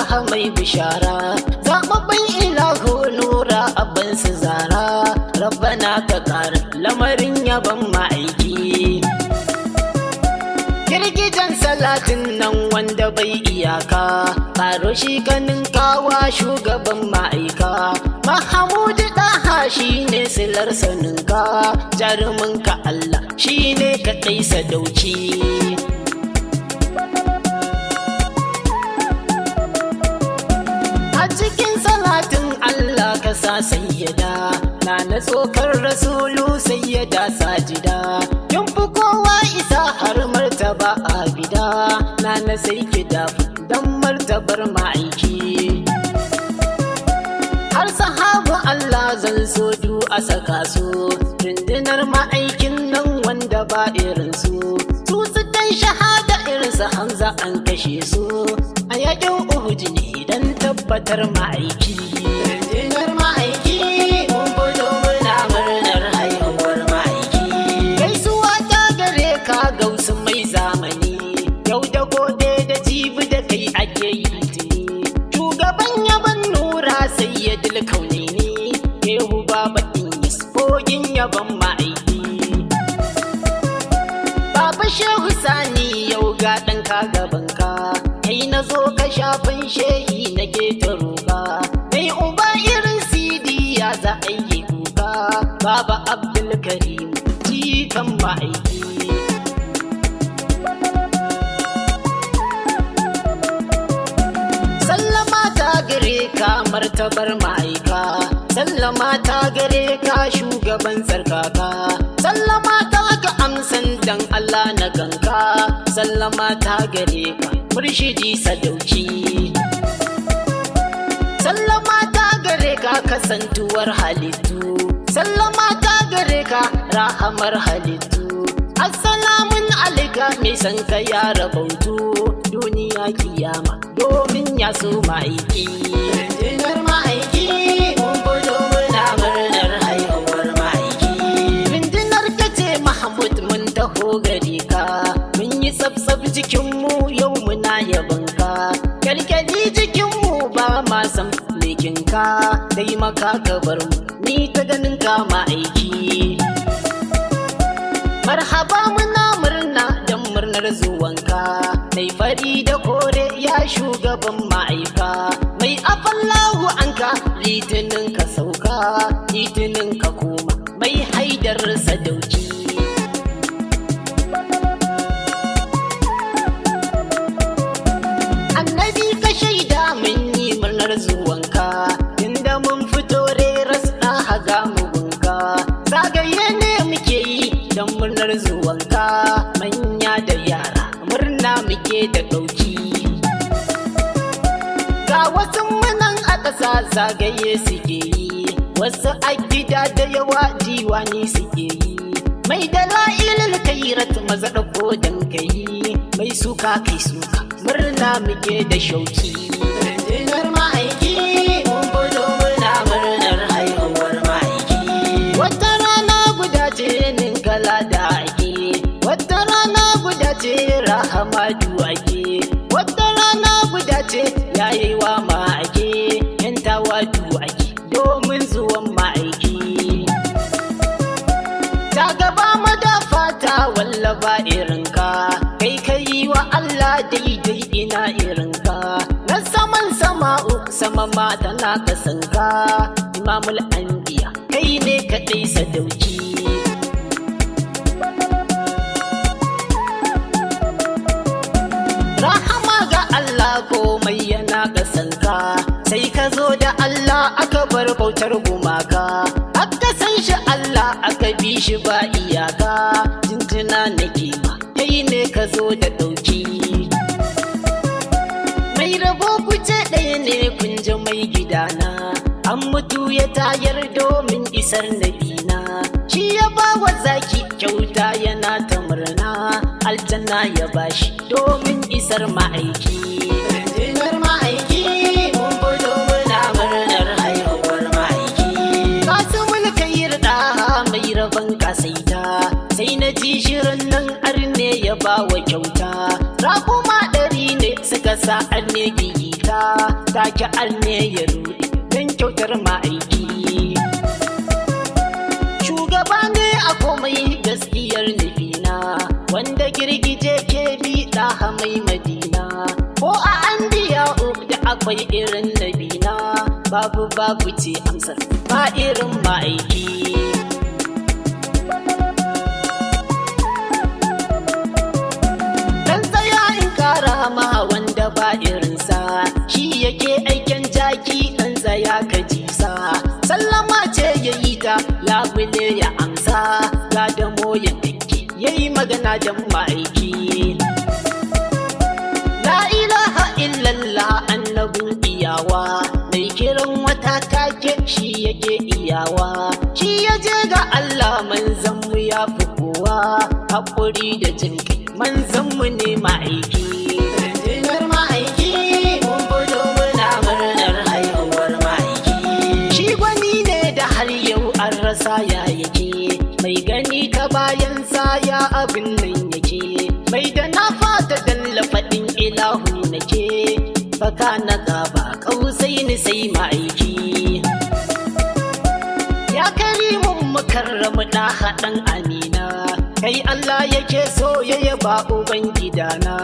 ɗaha mai bishara, zaɓaɓɓen ilahu nura abin su zara, rabbana ka ƙara lamarin yaban ma'aiki. Girgijen salatin nan wanda bai iyaka, ƙaro shi ganin kawa shugaban ma'aika, Mahamudu ɗaha shi ne silar saninka, jaruminka Allah shi ne kaɗai sadauki. A cikin salatin Allah ka sa sayyada, na tsokar rasulu sayyada sajida, kin fi kowa isa har martaba abida, na sai ki dafu don martabar ma'aiki. Har sahabu Allah zan so du a saka su, rundunar ma'aikin nan wanda ba irinsu, su dan shahada irinsu Hamza an kashe su, a yakin Uhud ne don tabbatar ma'aiki. Rundunar ma'aiki mun fito muna murnar haihuwar ma'aiki. Gaisuwa ta gare ka gausu mai zamani, yau da gobe da jibi da kai ake yi tuni, shugaban yaban nura sayyidul kaunaini, Shehu Baba Inyas kogin yaban ma'aiki. Baba Shehu Sani yau ga ɗanka gabanka, kai na zo ka shafin shehi na ta roƙa, kai uba irin sidi ya za a yi kuka, Baba Abdulkarim jikan ma'aiki. Sallama ta gare ka martabar ma'aika, sallama ta gare ka shugaban tsarkaka, sallama ta ga amsan dan Allah na ganka, sallama ta gare ka murshidi sadauki. Sallama ta gare ka kasantuwar halittu, sallama ta gare ka rahamar halittu, assalamun alaika mai san ka ya rabautu, duniya kiyama domin ya so ma'aiki. Rundunar ma'aiki mun fito muna murnar haihuwar ma'aiki. Rundunar ka ce Mahmud mun taho gare ka, mun yi tsabtsab jikinmu yau muna yabonka, kyalkyali jikinmu ba ma san lekinka, dai maka ka bar mu ni ta ganin ka ma'aiki. Marhaba muna murna don murnar zuwanka, mai fari da kore ya shugaban ma'aika, mai afallahu anka litinin ka sauka, litinin ka koma mai haidar sadauki. Annabi ka shaida mun yi murnar zuwanka, inda mun fito reras na haga mugunka, zagaye ne muke yi don murnar zuwanka, manya da yara murna muke da ɗauki. Ga wasu munan a ƙasa zagaye suke yi, wasu a gida da yawa diwani suke yi, mai dala'ilil kairat maza ɗauko don kai, mai suka kai suka murna muke da shauki. Rundunar ma'aiki mun fito muna murnar haihuwar ma'aiki. Wata rana guda ce ninkala da ake, wata rana guda ce rahamadu ake, wata rana guda ce yayewa ma'aike, yantawa ake domin zuwan ma'aiki. Ta gaba madafa ta wallaba irinka, kai kai wa Allah daidai ina irinka, na saman sama'u sama ma tana kasanka, imamul anbiya kai ne kaɗai sadauki. Rahama ga Allah komai yana kasanka, sai ka zo da Allah aka bar bautar gumaka, aka san shi Allah aka bi shi ba iyaka, jinjina nake ma kai ne ka zo da ɗauki. Mai rabo kuce ɗaya ne kun ji mai gidana, an mutu ya tayar domin isar nabina, shi ya ba wa zaki kyauta yana ta murna, aljanna ya bashi domin isar ma'aiki. Rundunar ma'aiki mun fito muna murnar haihuwar ma'aiki. Kasu mulkayir da mai rabon kasaita, sai na ji shirin nan arne ya ba wa kyauta, rakuma 100 ne suka sa arne gigita, take arne ya ruɗe don kyautar ma'aiki. Shugaba ne a komai gaskiyar nufina, wanda girgije ke bi ɗaha mai madina. Ko a anbiya da akwai irin nabina, babu ce amsar ba irin ma'aiki. Dan tsaya in kara ma wanda ba irinsa, shi yake aiken jaki dan tsaya ka jisa. Sallama ce ya yi ta labule ya amsa, ga damo ya ɗinki ya yi magana da ma'aiki. La ilaha illallah annabin iyawa, mai kiran wata take shi yake iyawa. Shi ya je ga Allah manzanmu ya fi kowa, haƙuri da jin kai manzanmu ne ma'aiki. Rundunar ma'aiki mun fito muna murnar haihuwar ma'aiki. Shi gwani ne da har yau an rasa ya yake, mai gani ta bayansa ya abin nan yake. Mai da na fata dalla faɗin ilahu nake, baka na gaba ƙausai ni sai ma'aiki. Ya karimun mukarramu ɗa haɗin amina, kai Allah yake so ya yaba ubangidana.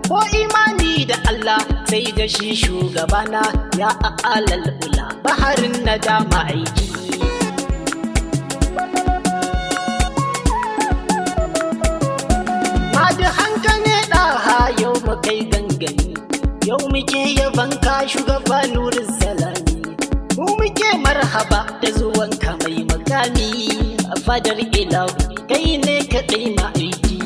Ko imani da Allah sai da shi shugabana, ya a'alal ula baharin na da ma'aiki. Madu hankali ɗaha yau mu kai gangani, yau muke yaban ka shugaba nurin salami. Mu muke marhaba da zuwanka mai makami, a fadar ilahu kai ne kaɗai ma'aiki.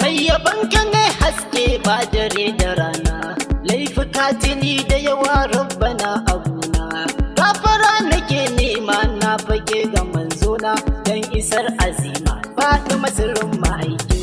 Mai yabanka ne haske ba dare da rana, laifuka tuni da yawa rabbana abuna. Gafara nake nema na fage ga manzona, don isar azima faɗi masirin ma'aiki.